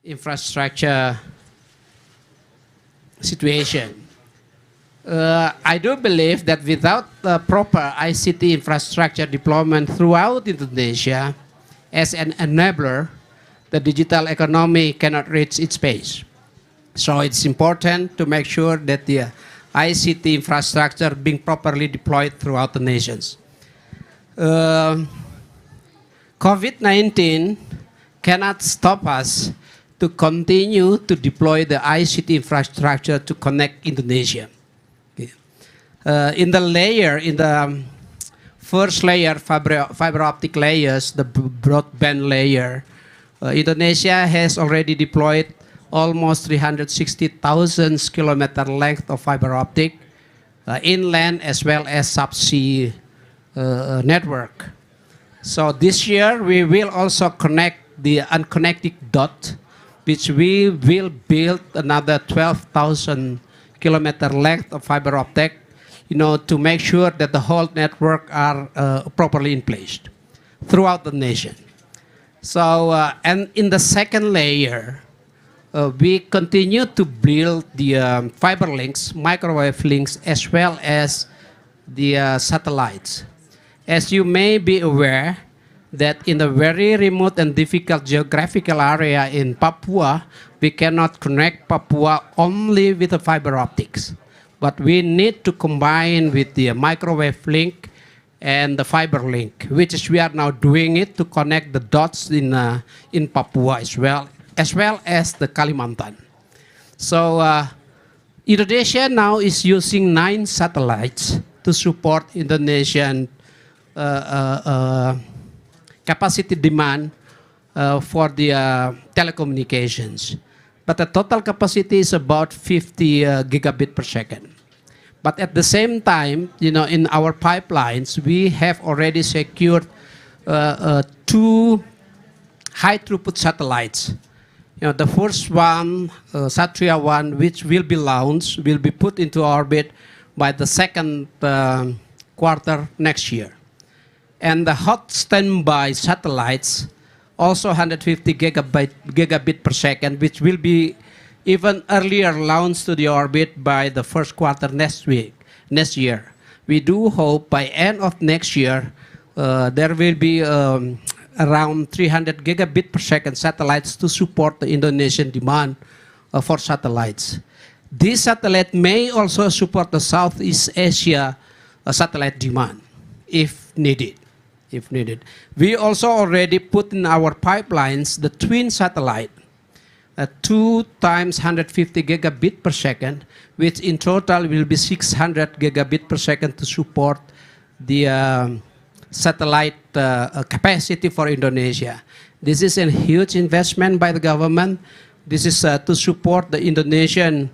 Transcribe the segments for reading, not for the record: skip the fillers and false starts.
infrastructure situation. I do believe that without the proper ICT infrastructure deployment throughout Indonesia, as an enabler, the digital economy cannot reach its pace. So it's important to make sure that the ICT infrastructure being properly deployed throughout the nations. COVID-19 cannot stop us to continue to deploy the ICT infrastructure to connect Indonesia. Okay. In the first layer, fiber optic layers, the broadband layer, Indonesia has already deployed almost 360,000 kilometer length of fiber optic, inland as well as subsea network. So this year we will also connect the unconnected dot, which we will build another 12,000 kilometer length of fiber optic, to make sure that the whole network are properly in place throughout the nation. So, and in the second layer, we continue to build the fiber links, microwave links, as well as the satellites. As you may be aware, that in a very remote and difficult geographical area in Papua, we cannot connect Papua only with the fiber optics. But we need to combine with the microwave link and the fiber link, which is we are now doing it to connect the dots in Papua as well as the Kalimantan. So Indonesia now is using 9 satellites to support Indonesian capacity demand for the telecommunications. But the total capacity is about 50 gigabit per second. But at the same time, in our pipelines, we have already secured 2 high throughput satellites. The first one, Satria 1, which will be launched, will be put into orbit by the second quarter next year. And the hot standby satellites, also 150 gigabit per second, which will be even earlier launched to the orbit by the first quarter next year. We do hope by end of next year, there will be around 300 gigabit per second satellites to support the Indonesian demand for satellites. This satellite may also support the Southeast Asia satellite demand, if needed. We also already put in our pipelines the twin satellite, 2 times 150 gigabit per second, which in total will be 600 gigabit per second to support the satellite capacity for Indonesia. This is a huge investment by the government. This is to support the Indonesian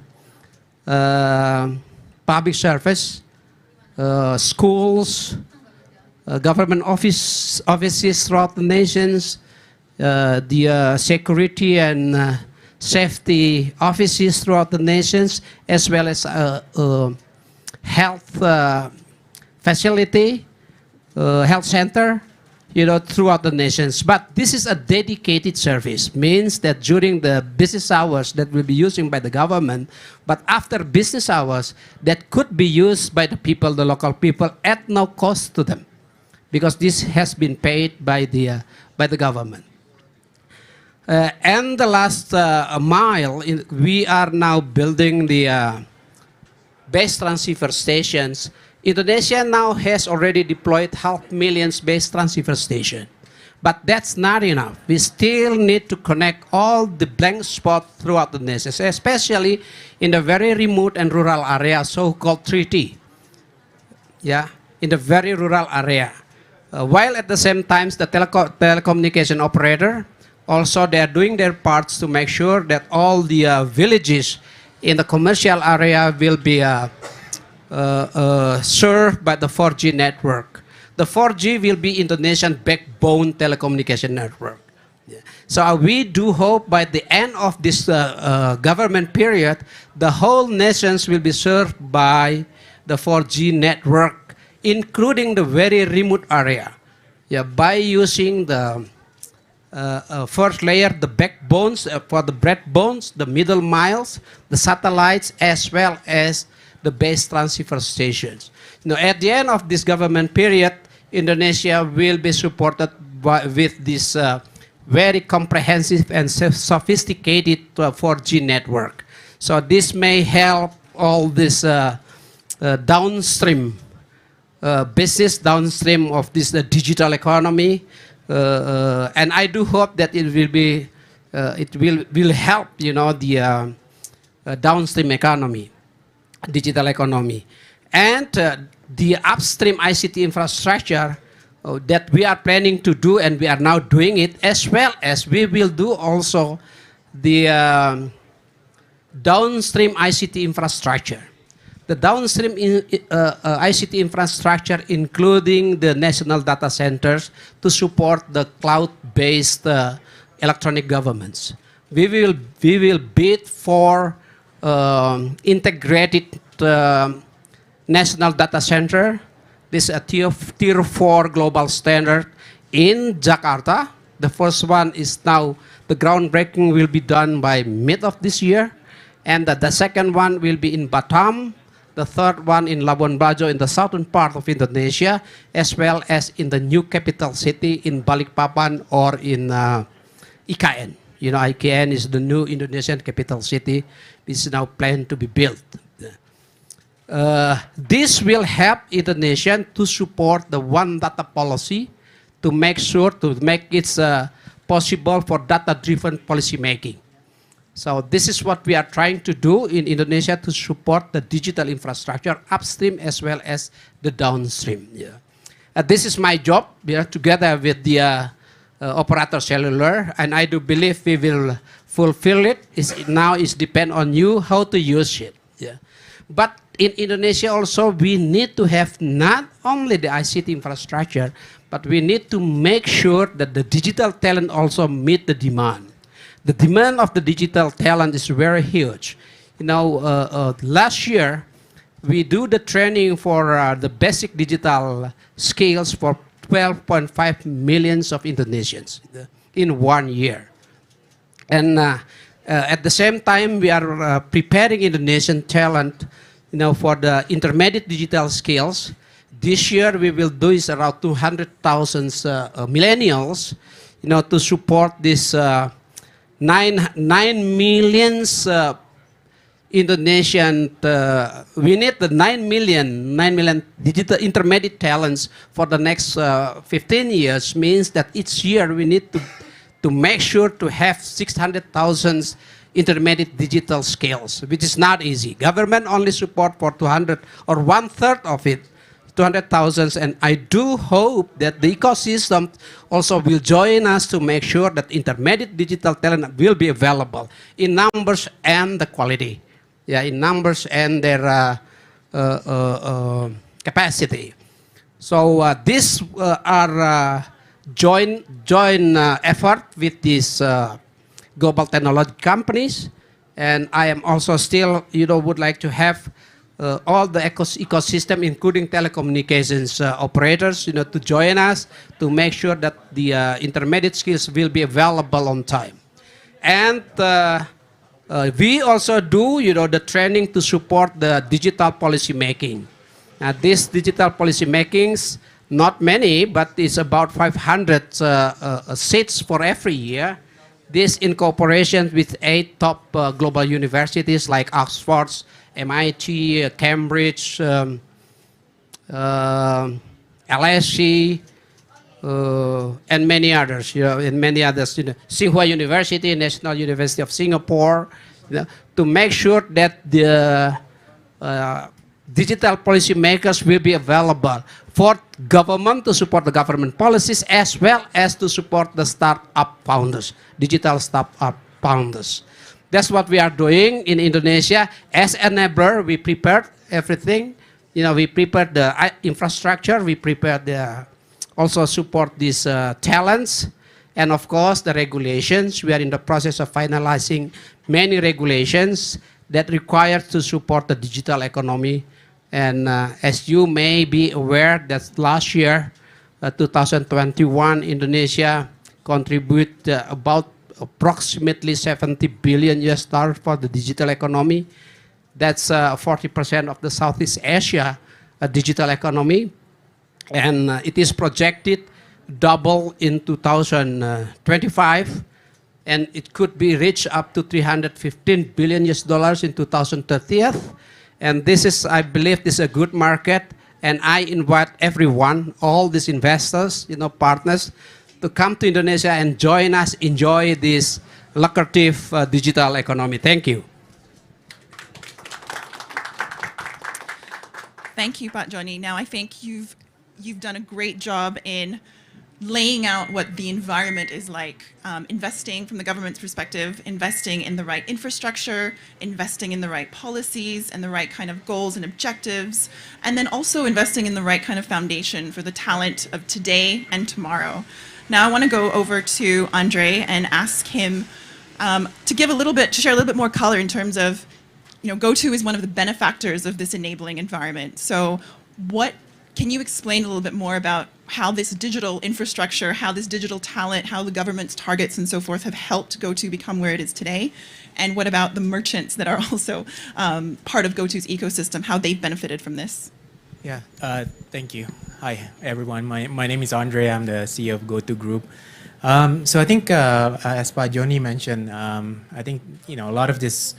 public service, schools, government offices throughout the nations, the security and safety offices throughout the nations, as well as health facility, health center, throughout the nations. But this is a dedicated service, means that during the business hours that will be used by the government, but after business hours that could be used by the people, the local people, at no cost to them, because this has been paid by the government. And the last mile, we are now building the base transceiver stations. Indonesia now has already deployed 500,000 base transceiver stations. But that's not enough. We still need to connect all the blank spots throughout the nations, especially in the very remote and rural area, so-called 3T. Yeah, in the very rural area. While at the same time, the telecommunication operator, also they are doing their parts to make sure that all the villages in the commercial area will be served by the 4G network. The 4G will be Indonesian backbone telecommunication network. Yeah. So we do hope by the end of this government period, the whole nations will be served by the 4G network, including the very remote area, by using the first layer, the backbones for the backbones, the middle miles, the satellites, as well as the base transceiver stations. At the end of this government period, Indonesia will be supported with this very comprehensive and sophisticated 4G network. So this may help all this downstream business, downstream of this digital economy. And I do hope that it will be, it will help, the downstream economy, digital economy, and the upstream ICT infrastructure that we are planning to do, and we are now doing it, as well as we will do also the downstream ICT infrastructure. The downstream ICT infrastructure, including the national data centers to support the cloud-based electronic governments. We will bid for integrated national data center. This is a tier 4 global standard in Jakarta. The first one is now, the groundbreaking will be done by mid of this year. And the second one will be in Batam. The third one in Labuan Bajo in the southern part of Indonesia, as well as in the new capital city in Balikpapan or in IKN. IKN is the new Indonesian capital city, which is now planned to be built. This will help Indonesia to support the one data policy, to make it possible for data-driven policy making. So this is what we are trying to do in Indonesia to support the digital infrastructure upstream as well as the downstream. This is my job, together with the operator cellular, and I do believe we will fulfill it. Now it depends on you how to use it. But in Indonesia also, we need to have not only the ICT infrastructure, but we need to make sure that the digital talent also meet the demand. The demand of the digital talent is very huge. Last year, we do the training for the basic digital skills for 12.5 million of Indonesians in 1 year. And at the same time, we are preparing Indonesian talent, for the intermediate digital skills. This year, we will do is around 200,000 millennials, to support this 9 million Indonesian. We need the 9 million digital intermediate talents for the next 15 years. Means that each year we need to make sure to have 600,000 intermediate digital skills, which is not easy. Government only support for 200 or 1/3 of it, 200,000, and I do hope that the ecosystem also will join us to make sure that intermediate digital talent will be available in numbers and the quality, in numbers and their capacity. So these are joint effort with these global technology companies, and I am also still, would like to have all the ecosystem, including telecommunications operators, to join us to make sure that the intermediate skills will be available on time. And we also do, the training to support the digital policy making. This digital policy makings, not many, but it's about 500 seats for every year. This in cooperation with 8 top global universities like Oxford, MIT, Cambridge, LSE, and many others. Tsinghua University, National University of Singapore, to make sure that the digital policy makers will be available for government to support the government policies, as well as to support the startup founders, digital startup founders. That's what we are doing in Indonesia. As enabler, we prepared everything. We prepared the infrastructure. We prepared also support these talents. And of course, the regulations. We are in the process of finalizing many regulations that require to support the digital economy. And as you may be aware, that last year, 2021, Indonesia contribute about approximately 70 billion US dollars for the digital economy. That's 40% of the Southeast Asia digital economy. And it is projected double in 2025, and it could be reached up to 315 billion US dollars in 2030. And this is, I believe, this is a good market. And I invite everyone, all these investors, partners, to come to Indonesia and join us, enjoy this lucrative digital economy. Thank you. Thank you, Pak Joni. Now, I think you've done a great job in laying out what the environment is like, investing from the government's perspective, investing in the right infrastructure, investing in the right policies and the right kind of goals and objectives, and then also investing in the right kind of foundation for the talent of today and tomorrow. Now I want to go over to Andre and ask him to share a little bit more color in terms of, GoTo is one of the benefactors of this enabling environment. So can you explain a little bit more about how this digital infrastructure, how this digital talent, how the government's targets and so forth have helped GoTo become where it is today? And what about the merchants that are also part of GoTo's ecosystem, how they've benefited from this? Yeah, thank you. Hi, everyone. My name is Andre. I'm the CEO of GoTo Group. So I think, as Pak Joni mentioned, I think, a lot of this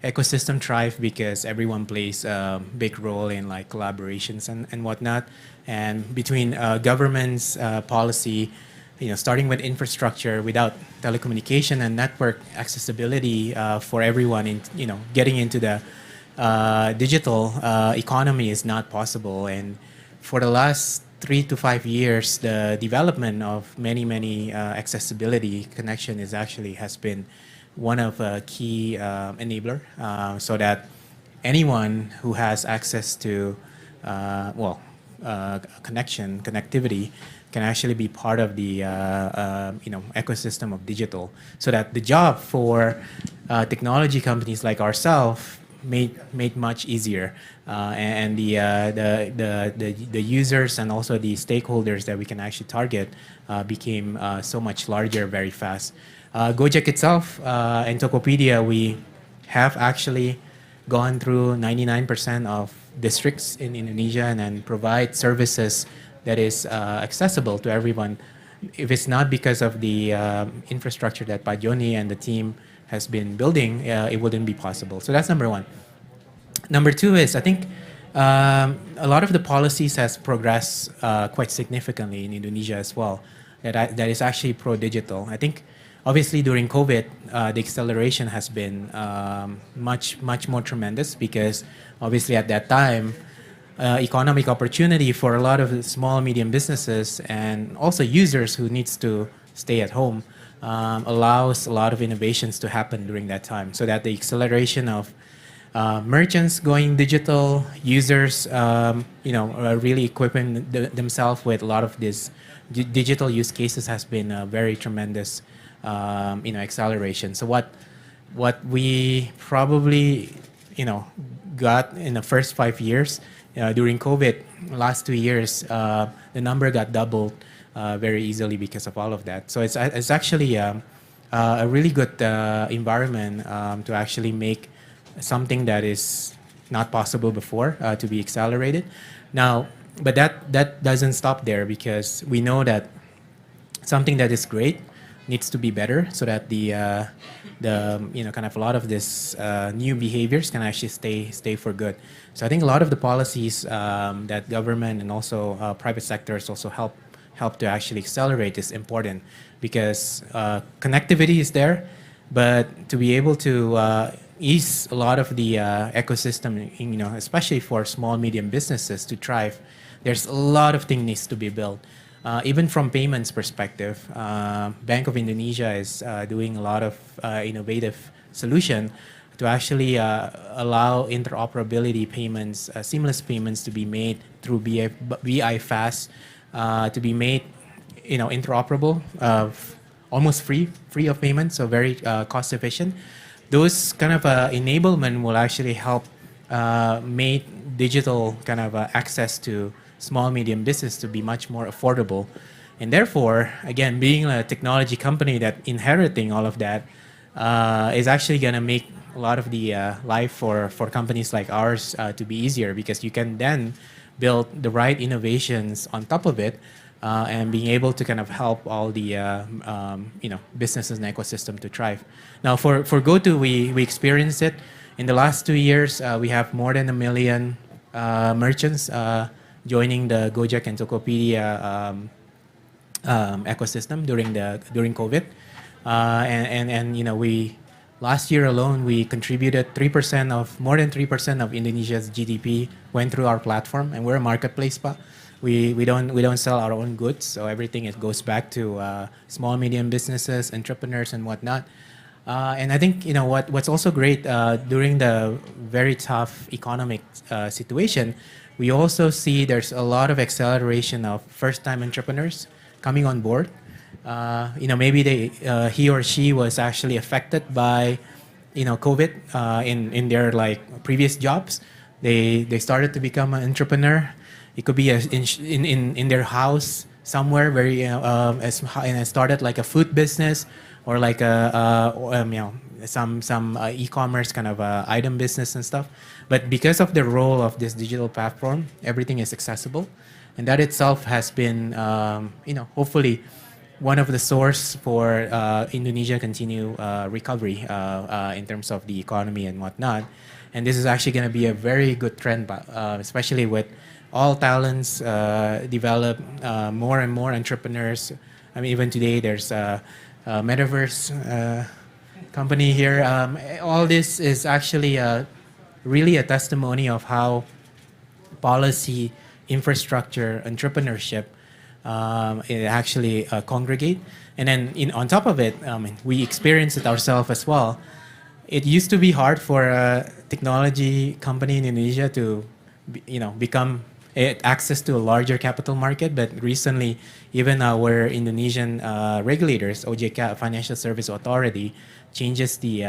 ecosystem thrive because everyone plays a big role in like collaborations and whatnot. And between governments, policy, starting with infrastructure, without telecommunication and network accessibility for everyone, getting into the digital economy is not possible. And for the last 3 to 5 years, the development of many accessibility connection has been one of a key enabler, so that anyone who has access to connectivity can actually be part of the ecosystem of digital. So that the job for technology companies like ourselves made much easier, and the users and also the stakeholders that we can actually target became so much larger very fast. Gojek itself and Tokopedia, we have actually gone through 99% of districts in Indonesia and provide services that is accessible to everyone. If it's not because of the infrastructure that Pak Joni and the team has been building, it wouldn't be possible. So that's number one. Number two is, I think a lot of the policies has progressed quite significantly in Indonesia as well, that is actually pro-digital. I think obviously during COVID, the acceleration has been much more tremendous, because obviously at that time, economic opportunity for a lot of small, medium businesses and also users who needs to stay at home allows a lot of innovations to happen during that time, so that the acceleration of merchants going digital, users really equipping themselves with a lot of these digital use cases has been a very tremendous acceleration. So what we probably got in the first 5 years during COVID, last 2 years, the number got doubled very easily because of all of that. So it's actually a really good environment to actually make something that is not possible before to be accelerated. Now, but that doesn't stop there, because we know that something that is great needs to be better, so that the kind of a lot of this new behaviors can actually stay for good. So I think a lot of the policies that government and also private sectors also help to actually accelerate is important, because connectivity is there, but to be able to ease a lot of the ecosystem, especially for small medium businesses to thrive, there's a lot of things needs to be built. Even from payments perspective, Bank of Indonesia is doing a lot of innovative solution to actually allow interoperability payments, seamless payments to be made through BI Fast, to be made interoperable, almost free of payment, so very cost efficient. Those kind of enablement will actually help make digital kind of access to small medium business to be much more affordable. And therefore, again, being a technology company that inheriting all of that is actually going to make a lot of the life for companies like ours to be easier, because you can then build the right innovations on top of it, and being able to kind of help all the businesses and ecosystem to thrive. Now, for GoTo, we experienced it in the last 2 years. We have more than 1 million merchants joining the Gojek and Tokopedia ecosystem during COVID, and we last year alone we contributed more than 3% of Indonesia's GDP went through our platform, and we're a marketplace. We don't sell our own goods, so everything goes back to small medium businesses, entrepreneurs, and whatnot. And I think what's also great during the very tough economic situation, we also see there's a lot of acceleration of first-time entrepreneurs coming on board. Maybe he or she was actually affected by COVID in their previous jobs. They started to become an entrepreneur. It could be in their house somewhere, and started like a food business, or like some e-commerce kind of item business and stuff. But because of the role of this digital platform, everything is accessible, and that itself has been hopefully one of the source for Indonesia continue recovery in terms of the economy and whatnot. And this is actually going to be a very good trend, especially with all talents develop, more and more entrepreneurs. I mean, even today there's a metaverse company here. All this is actually really a testimony of how policy, infrastructure, entrepreneurship it actually congregate. And then on top of it, we experience it ourselves as well. It used to be hard for a technology company in Indonesia to become access to a larger capital market, but recently even our Indonesian regulators, OJK, Financial Service Authority, changes the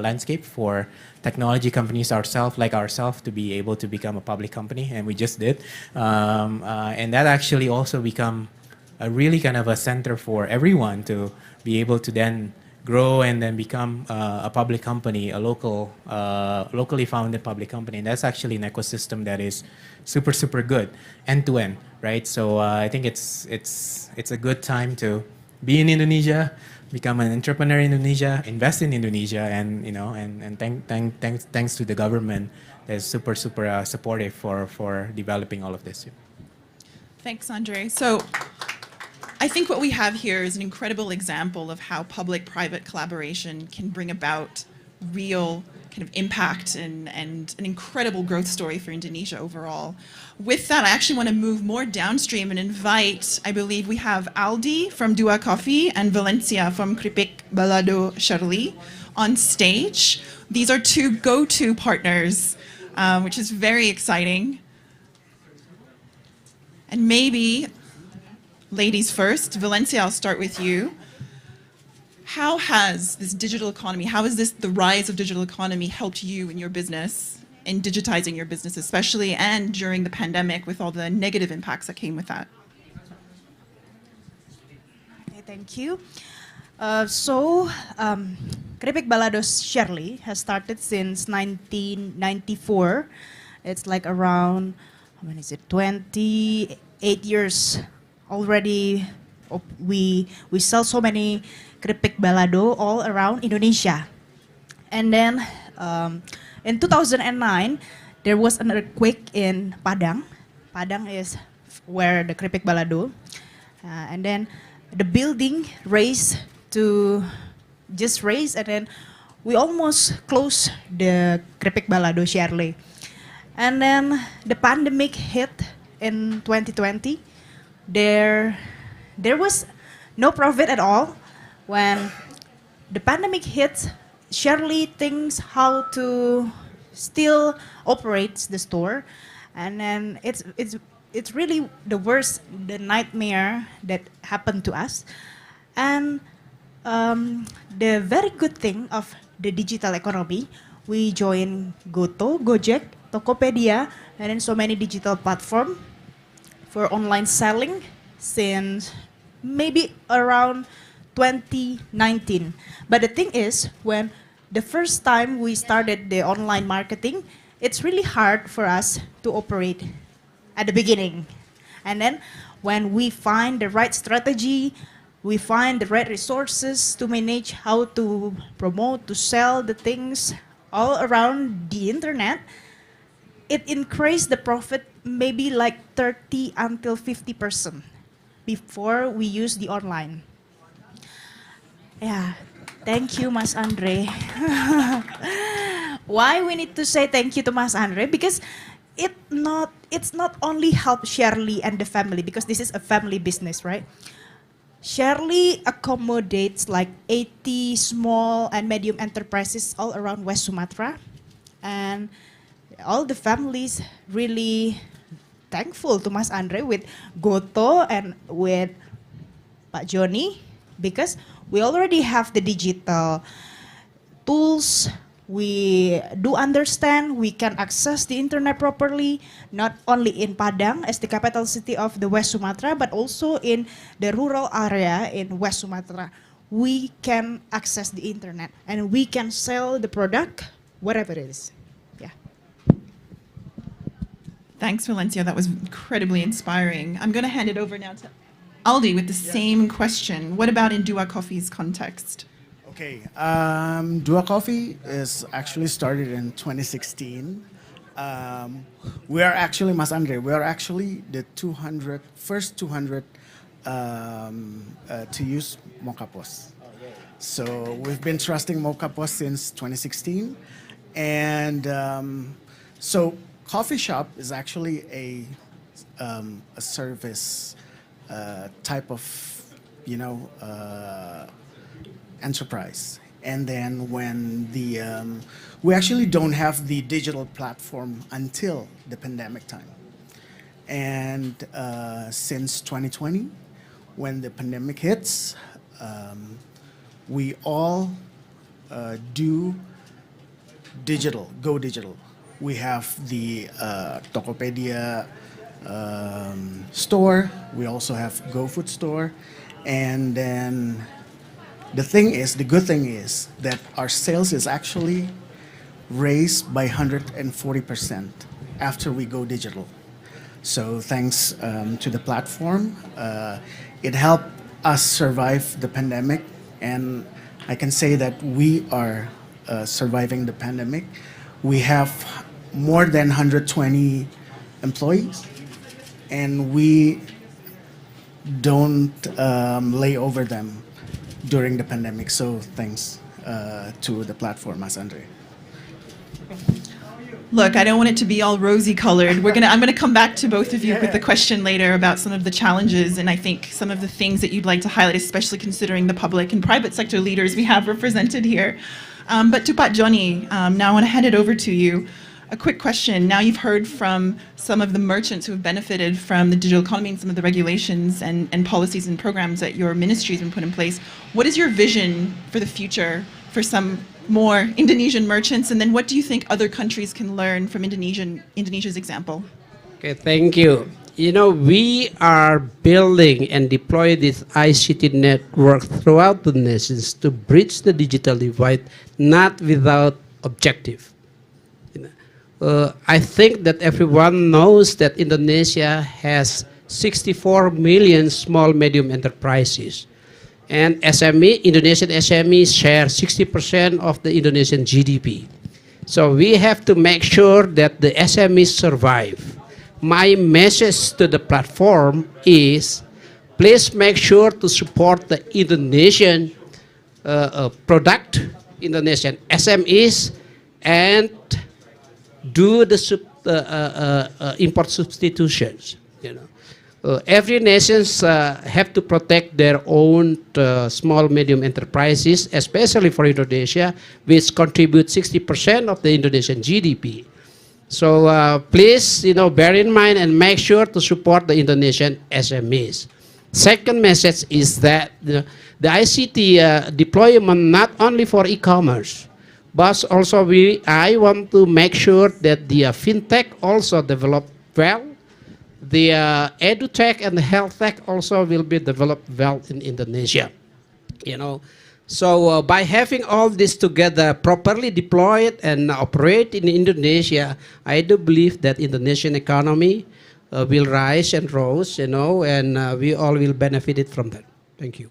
landscape for technology companies like ourselves to be able to become a public company, and we just did. And that actually also become a really kind of a center for everyone to be able to then grow and then become a public company, a locally founded public company. And that's actually an ecosystem that is super, super good, end to end, right? So I think it's a good time to be in Indonesia, become an entrepreneur in Indonesia, invest in Indonesia, and thanks to the government that's super, super supportive for developing all of this. Thanks, Andre. So I think what we have here is an incredible example of how public-private collaboration can bring about real kind of impact and an incredible growth story for Indonesia overall. With that, I actually want to move more downstream and invite, I believe we have Aldi from Dua Coffee and Valencia from Keripik Balado Shirley on stage. These are two GoTo partners, which is very exciting. And maybe, ladies first, Valencia, I'll start with you. How has this digital economy, the rise of digital economy helped you in your business, in digitizing your business especially, and during the pandemic with all the negative impacts that came with that? Okay, thank you. Keripik Balado Shirley has started since 1994. It's like around, 28 years already. We sell so many keripik balado all around Indonesia. And then in 2009, there was an earthquake in Padang. Padang is where the keripik balado. And then the building raised, and then we almost closed the keripik balado Shirley. And then the pandemic hit in 2020. There was no profit at all. When the pandemic hits, Shirley thinks how to still operate the store, and then it's really the nightmare that happened to us. And the very good thing of the digital economy, we joined GoTo, Gojek, Tokopedia, and then so many digital platform for online selling, since maybe around 2019. But the thing is, when the first time we started the online marketing, it's really hard for us to operate at the beginning. And then when we find the right strategy, we find the right resources to manage how to promote, to sell the things all around the internet, it increased the profit maybe like 30 until 50% before we use the online. Yeah, thank you, Mas Andre. Why we need to say thank you to Mas Andre? Because it's not only help Shirley and the family, because this is a family business, right? Shirley accommodates like 80 small and medium enterprises all around West Sumatra, and all the families really thankful to Mas Andre with GoTo and with Pak Joni, because we already have the digital tools. We do understand we can access the internet properly, not only in Padang as the capital city of the West Sumatra, but also in the rural area in West Sumatra. We can access the internet and we can sell the product, whatever it is. Yeah. Thanks, Valencia. That was incredibly inspiring. I'm going to hand it over now to Aldi with the same question. What about in Dua Coffee's context? Okay, Dua Coffee is actually started in 2016. We are actually, Mas Andre, we are actually the first 200 to use Mocha Post. So we've been trusting Mocha Post since 2016. And so coffee shop is actually a service type of, enterprise. And then when we actually don't have the digital platform until the pandemic time. And since 2020, when the pandemic hits, we all do digital, go digital. We have the Tokopedia store. We also have GoFood store. And then the good thing is that our sales is actually raised by 140% after we go digital. So thanks to the platform, it helped us survive the pandemic, and I can say that we are surviving the pandemic. We have more than 120 employees, and we don't lay over them during the pandemic. So thanks to the platform, Mas Andre. Look, I don't want it to be all rosy colored. I'm gonna come back to both of you with the question later about some of the challenges and I think some of the things that you'd like to highlight, especially considering the public and private sector leaders we have represented here. But to Pak Joni, now I want to hand it over to you. A quick question. Now you've heard from some of the merchants who have benefited from the digital economy and some of the regulations and policies and programs that your ministry has been put in place. What is your vision for the future for some more Indonesian merchants? And then what do you think other countries can learn from Indonesia's example? Okay, thank you. We are building and deploy this ICT network throughout the nations to bridge the digital divide, not without objective. I think that everyone knows that Indonesia has 64 million small medium enterprises. And Indonesian SMEs share 60% of the Indonesian GDP. So we have to make sure that the SMEs survive. My message to the platform is, please make sure to support the Indonesian product, Indonesian SMEs, and do the import substitutions. Every nations have to protect their own small medium enterprises, especially for Indonesia, which contribute 60% of the Indonesian GDP. So please, bear in mind and make sure to support the Indonesian SMEs. Second message is that the ICT deployment not only for e-commerce, but also I want to make sure that the fintech also develop well The edutech and the health tech also will be developed well in Indonesia. You know, so by having all this together, properly deployed and operate in Indonesia, I do believe that Indonesian economy will rise and rose, you know, and we all will benefit it from that. Thank you.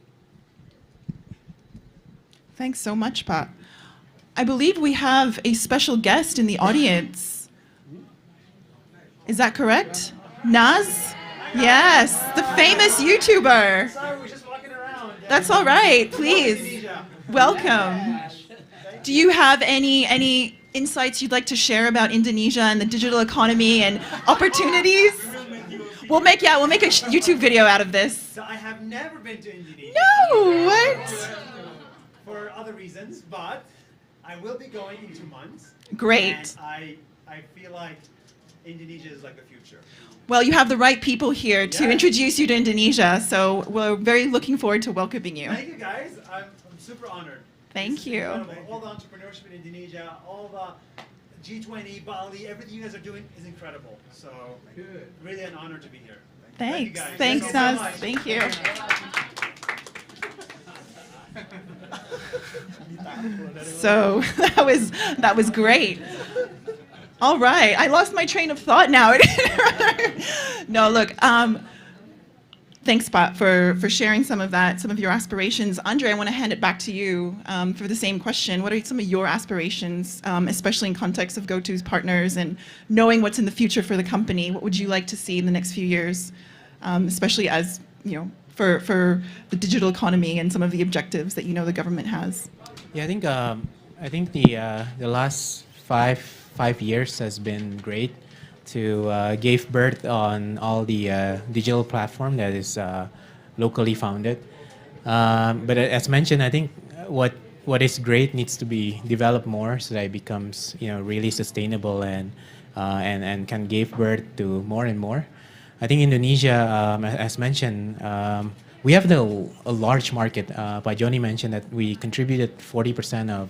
Thanks so much, Pa. I believe we have a special guest in the audience. Is that correct? Naz? Yes, the famous YouTuber. Sorry, we're just walking around. That's all right, please. Indonesia. Welcome. Do you have any insights you'd like to share about Indonesia and the digital economy and opportunities? We'll make a YouTube video out of this. So I have never been to Indonesia. No, what? For other reasons, but I will be going in 2 months. Great. And I feel like Indonesia is like the future. Well, you have the right people here to Yeah. introduce you to Indonesia, so we're very looking forward to welcoming you. Thank you guys. I'm super honored. Thank This is you. incredible. All the entrepreneurship in Indonesia, all the G20, Bali, everything you guys are doing is incredible. So really an honor to be here. Thank you Thanks. guys. Thanks, Thank you so Naz. much. Thank you. So that was great. All right, I lost my train of thought now. No, look, thanks, Pat, for sharing some of that, some of your aspirations. Andre, I want to hand it back to you for the same question. What are some of your aspirations, especially in context of GoTo's partners and knowing what's in the future for the company? What would you like to see in the next few years, especially as, you know, for the digital economy and some of the objectives that you know the government has? Yeah, I think the last five years has been great to give birth on all the digital platform that is locally founded. But as mentioned, I think what is great needs to be developed more so that it becomes really sustainable and can give birth to more and more. I think Indonesia, as mentioned, we have a large market. Pak Joni mentioned that we contributed 40% of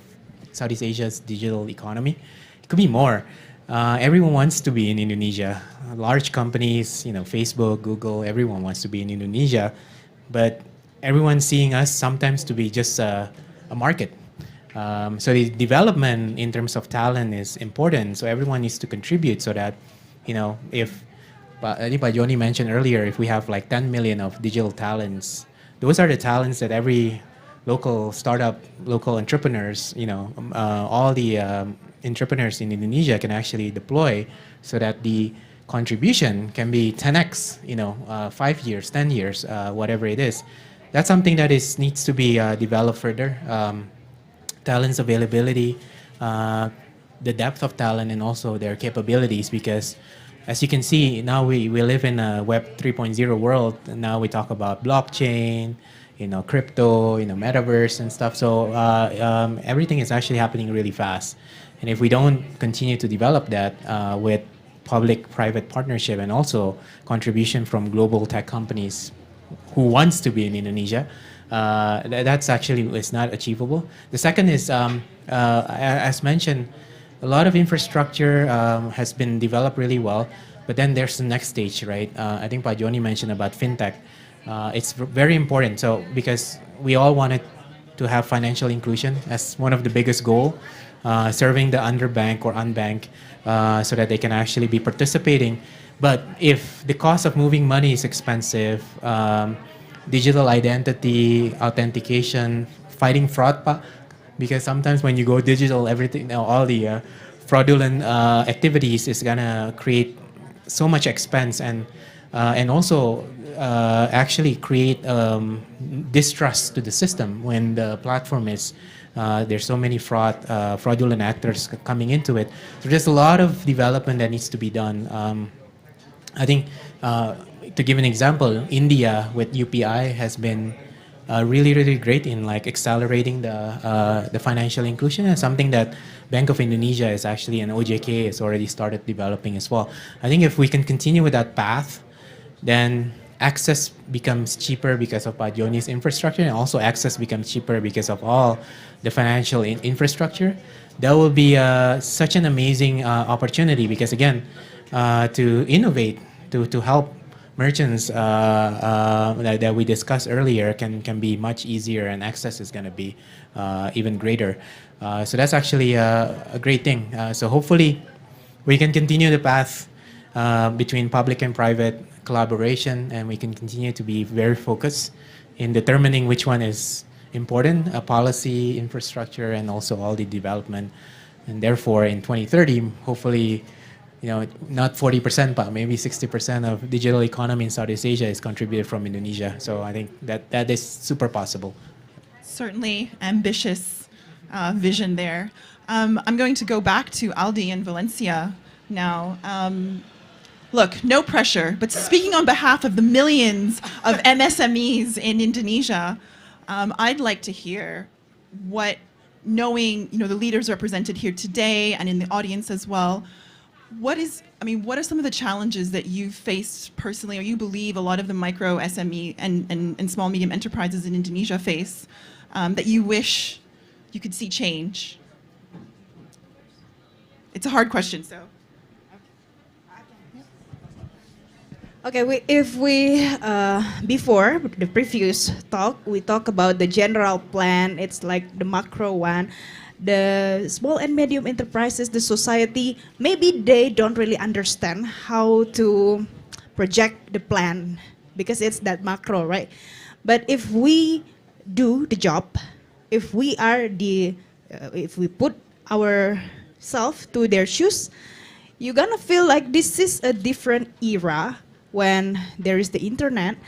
Southeast Asia's digital economy. It could be more. Everyone wants to be in Indonesia. Large companies, Facebook, Google, everyone wants to be in Indonesia, but everyone's seeing us sometimes to be just a market. So the development in terms of talent is important. So everyone needs to contribute so that, if I think Joni mentioned earlier, if we have like 10 million of digital talents, those are the talents that every local startup, local entrepreneurs, all the entrepreneurs in Indonesia can actually deploy so that the contribution can be 10x, 5 years, 10 years, whatever it is. That's something that needs to be developed further. Talents availability, the depth of talent, and also their capabilities, because as you can see, now we live in a Web 3.0 world, and now we talk about blockchain, crypto, metaverse and stuff. So everything is actually happening really fast. And if we don't continue to develop that with public-private partnership and also contribution from global tech companies who wants to be in Indonesia, that's actually is not achievable. The second is, as mentioned, a lot of infrastructure has been developed really well, but then there's the next stage, right? I think Pak Joni mentioned about fintech. It's very important. So because we all wanted to have financial inclusion as one of the biggest goal, serving the underbanked or unbanked so that they can actually be participating. But if the cost of moving money is expensive, digital identity, authentication, fighting fraud, because sometimes when you go digital, everything, all the fraudulent activities is gonna create so much expense and also actually create distrust to the system when the platform is there's so many fraudulent actors coming into it. So there's a lot of development that needs to be done. I think to give an example, India with UPI has been really great in like accelerating the financial inclusion, and something that Bank of Indonesia is actually, and OJK has already started developing as well. I think if we can continue with that path, then access becomes cheaper because of Pak Joni's infrastructure, and also access becomes cheaper because of all the financial infrastructure. That will be such an amazing opportunity, because again, to innovate to help merchants that we discussed earlier can be much easier, and access is going to be even greater. So that's actually a great thing. So hopefully we can continue the path between public and private collaboration, and we can continue to be very focused in determining which one is important, policy, infrastructure, and also all the development. And therefore, in 2030, hopefully, not 40%, but maybe 60% of digital economy in Southeast Asia is contributed from Indonesia. So I think that is super possible. Certainly ambitious vision there. I'm going to go back to Aldi and Valencia now. Look, no pressure, but speaking on behalf of the millions of MSMEs in Indonesia, I'd like to hear what, knowing the leaders represented here today and in the audience as well, what are some of the challenges that you've faced personally, or you believe a lot of the micro SME and small medium enterprises in Indonesia face, that you wish you could see change? It's a hard question, so. Okay, before the previous talk, we talk about the general plan. It's like the macro one. The small and medium enterprises, the society, maybe they don't really understand how to project the plan because it's that macro, right? But if we do the job, if we put ourselves to their shoes, you're gonna feel like this is a different era. When there is the internet,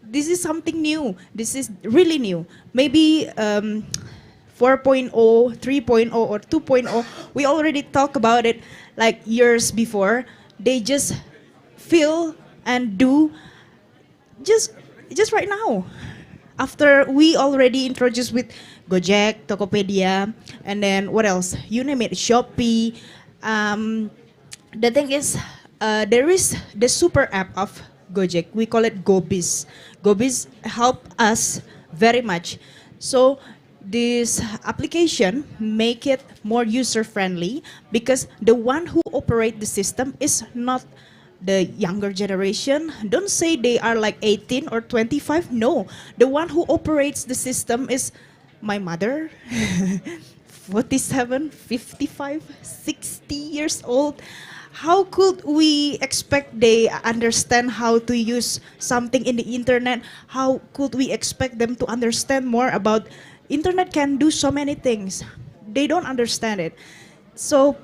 this is something new. This is really new. Maybe 4.0, 3.0, or 2.0, we already talked about it like years before. They just feel and do just right now. After we already introduced with Gojek, Tokopedia, and then what else? You name it, Shopee. The thing is, there is the super app of Gojek. We call it GoBiz. GoBiz help us very much. So this application make it more user friendly because the one who operate the system is not the younger generation. Don't say they are like 18 or 25. No, the one who operates the system is my mother, 47, 55, 60 years old. How could we expect they understand how to use something in the internet? How could we expect them to understand more about internet can do so many things? They don't understand it. So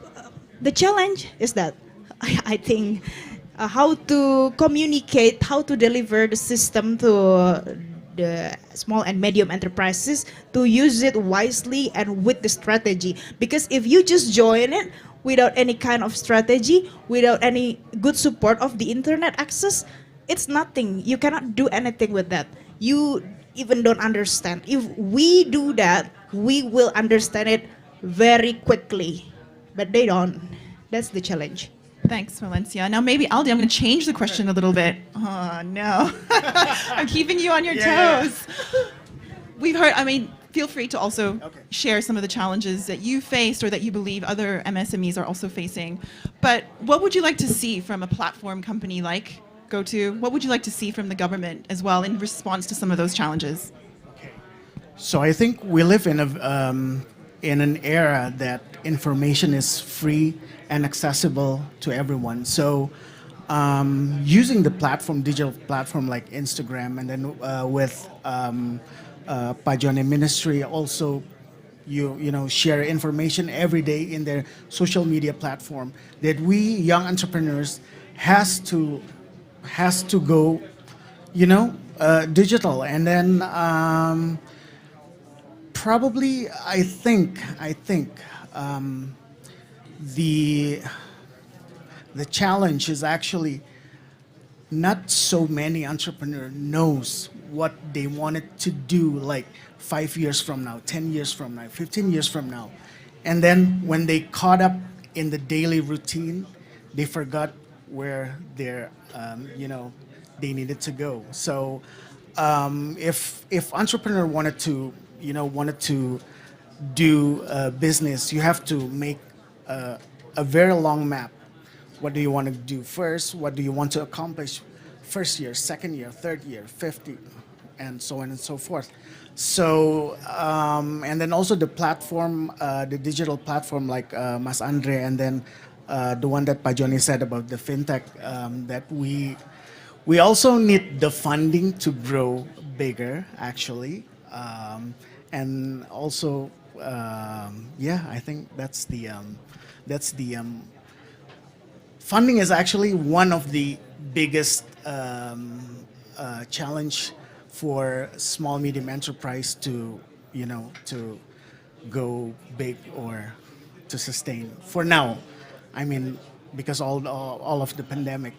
the challenge is that I think how to communicate, how to deliver the system to the small and medium enterprises to use it wisely and with the strategy. Because if you just join it without any kind of strategy, without any good support of the internet access, it's nothing. You cannot do anything with that. You even don't understand. If we do that, we will understand it very quickly. But they don't. That's the challenge. Thanks, Valencia. Now maybe Aldi, I'm going to change the question a little bit. Oh, no. I'm keeping you on your toes. We've heard, feel free to also share some of the challenges that you faced or that you believe other MSMEs are also facing. But what would you like to see from a platform company like GoTo? What would you like to see from the government as well in response to some of those challenges? So I think we live in an era that information is free and accessible to everyone. So using the digital platform like Instagram, and then with Pajone Ministry also, you share information every day in their social media platform, that we young entrepreneurs has to go digital. And then probably I think the challenge is actually not so many entrepreneurs knows what they wanted to do like 5 years from now, 10 years from now, 15 years from now. And then when they caught up in the daily routine, they forgot where they needed to go. So if entrepreneur wanted to do business, you have to make a very long map What do you want to do first? What do you want to accomplish first year, second year, third year, fifth year, and so on and so forth. So, and then also the platform, the digital platform like Mas Andre, and then the one that Pa Johnny said about the fintech, that we also need the funding to grow bigger, actually. And also, yeah, I think that's the funding is actually one of the biggest challenge for small medium enterprise to to go big or to sustain for now. I mean, because all of the pandemic.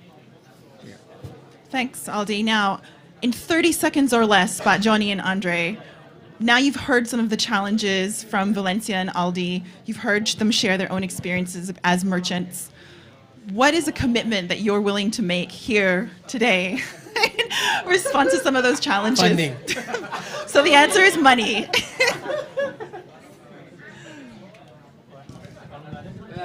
Thanks, Aldi. Now, in 30 seconds or less, Bat Johnny and Andre, now you've heard some of the challenges from Valencia and Aldi. You've heard them share their own experiences as merchants. What is a commitment that you're willing to make here today in response to some of those challenges? Funding. So the answer is money.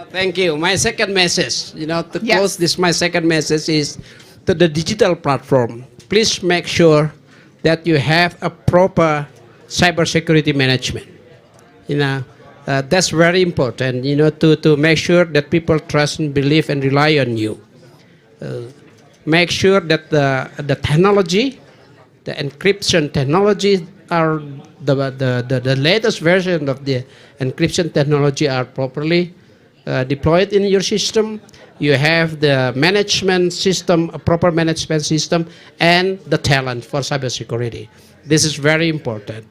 Thank you. My second message, to Yes. close this, my second message is to the digital platform. Please make sure that you have a proper cybersecurity management. That's very important, to make sure that people trust and believe and rely on you. Make sure that the technology, the encryption technology are the latest version of the encryption technology are properly deployed in your system. You have the management system, a proper management system, and the talent for cybersecurity. This is very important,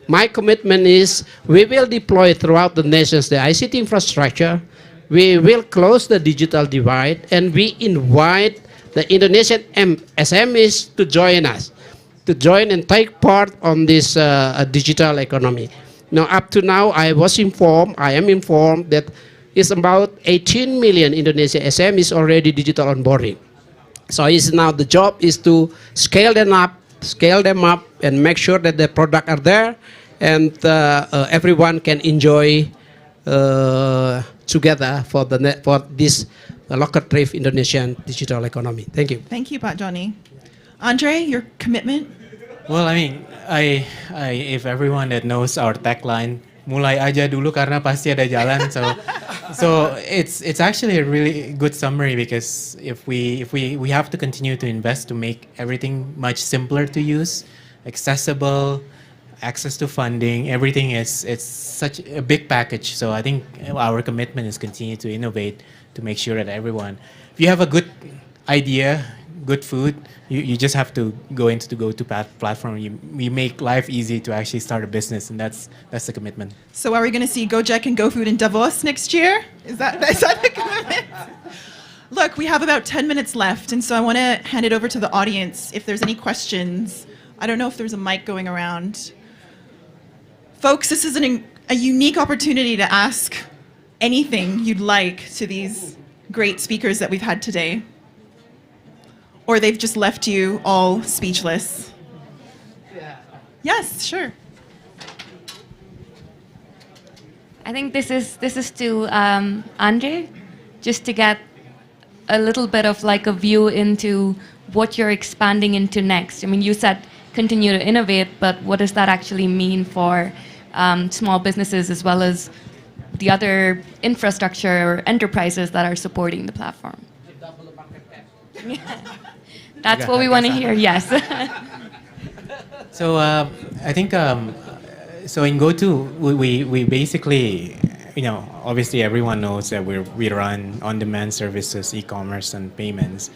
My commitment is we will deploy throughout the nations the ICT infrastructure. We will close the digital divide, and we invite the Indonesian SMEs to join us, to join and take part on this digital economy. Now, up to now, I am informed that it's about 18 million Indonesian SMEs already digital onboarding. So now the job is to scale them up, and make sure that the product are there, and everyone can enjoy together for this lucrative Indonesian digital economy. Thank you. Thank you, Pat Johnny. Andre, your commitment? Well, I mean, if everyone that knows our tagline, mulai aja dulu karena pasti ada jalan. So it's actually a really good summary, because if we have to continue to invest to make everything much simpler to use, accessible, access to funding, everything it's such a big package. So I think our commitment is continue to innovate to make sure that everyone, if you have a good idea, good food, you just have to go into the GoTo platform. We make life easy to actually start a business, and that's the commitment. So are we going to see Gojek and GoFood in Davos next year? Is that the commitment? Look, we have about 10 minutes left, and so I want to hand it over to the audience if there's any questions. I don't know if there's a mic going around. Folks, this is a unique opportunity to ask anything you'd like to these great speakers that we've had today. Or they've just left you all speechless. Yeah. Yes, sure. I think this is to Andre, just to get a little bit of like a view into what you're expanding into next. I mean, you said continue to innovate, but what does that actually mean for small businesses as well as the other infrastructure or enterprises that are supporting the platform? That's what we want to hear, yes. So I think so in GoTo we basically, obviously everyone knows that we run on-demand services, e-commerce and payments,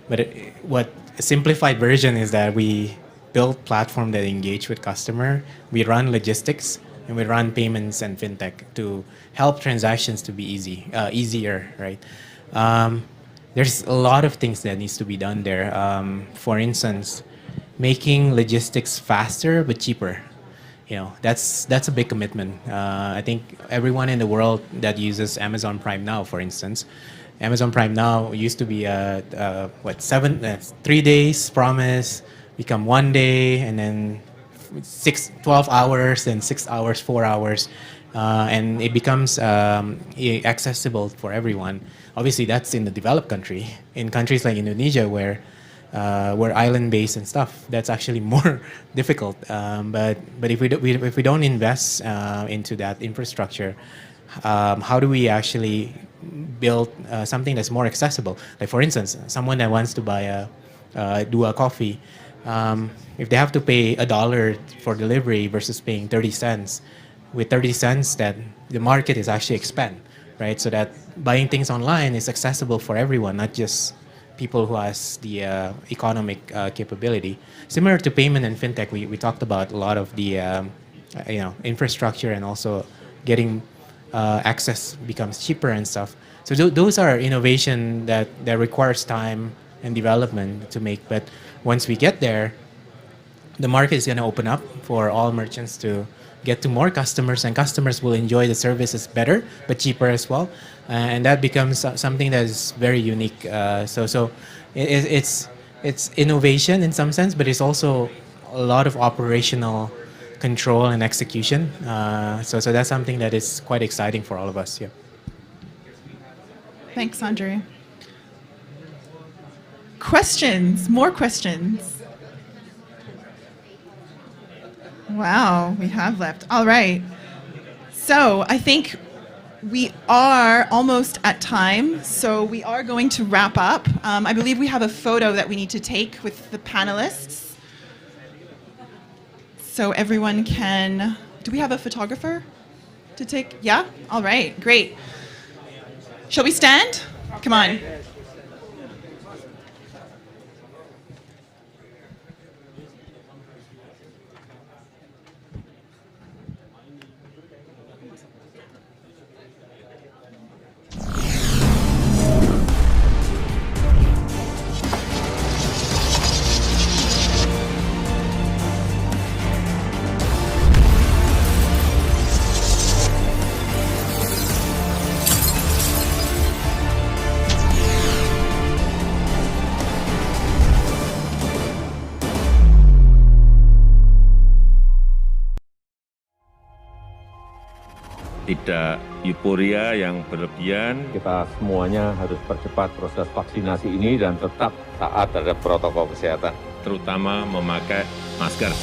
but what a simplified version is that we build platform that engage with customer. We run logistics and we run payments and fintech to help transactions to be easier, right? There's a lot of things that needs to be done there. For instance, making logistics faster but cheaper. That's a big commitment. I think everyone in the world that uses Amazon Prime Now, for instance, Amazon Prime Now used to be 3 days promise, become 1 day, and then 12 hours, then 6 hours, 4 hours. and it becomes accessible for everyone. Obviously, that's in the developed country. In countries like Indonesia, where we're island-based and stuff, that's actually more difficult. But if we don't invest into that infrastructure, how do we actually build something that's more accessible? Like for instance, someone that wants to buy do a coffee, if they have to pay $1 for delivery versus paying 30 cents, with 30 cents, that the market is actually expand, right? So that buying things online is accessible for everyone, not just people who has the economic capability. Similar to payment and fintech, we talked about a lot of the infrastructure, and also getting access becomes cheaper and stuff. So those are innovation that requires time and development to make. But once we get there, the market is going to open up for all merchants to get to more customers, and customers will enjoy the services better but cheaper as well, and that becomes something that is very unique. So it's innovation in some sense, but it's also a lot of operational control and execution. So that's something that is quite exciting for all of us. Yeah. Thanks, Andre. Questions? More questions? Wow, we have left. All right. So I think we are almost at time, so we are going to wrap up. I believe we have a photo that we need to take with the panelists. So everyone can, do we have a photographer to take? Yeah? All right, great. Shall we stand? Come on. Tidak euforia yang berlebihan. Kita semuanya harus percepat proses vaksinasi ini dan tetap taat terhadap protokol kesehatan. Terutama memakai masker.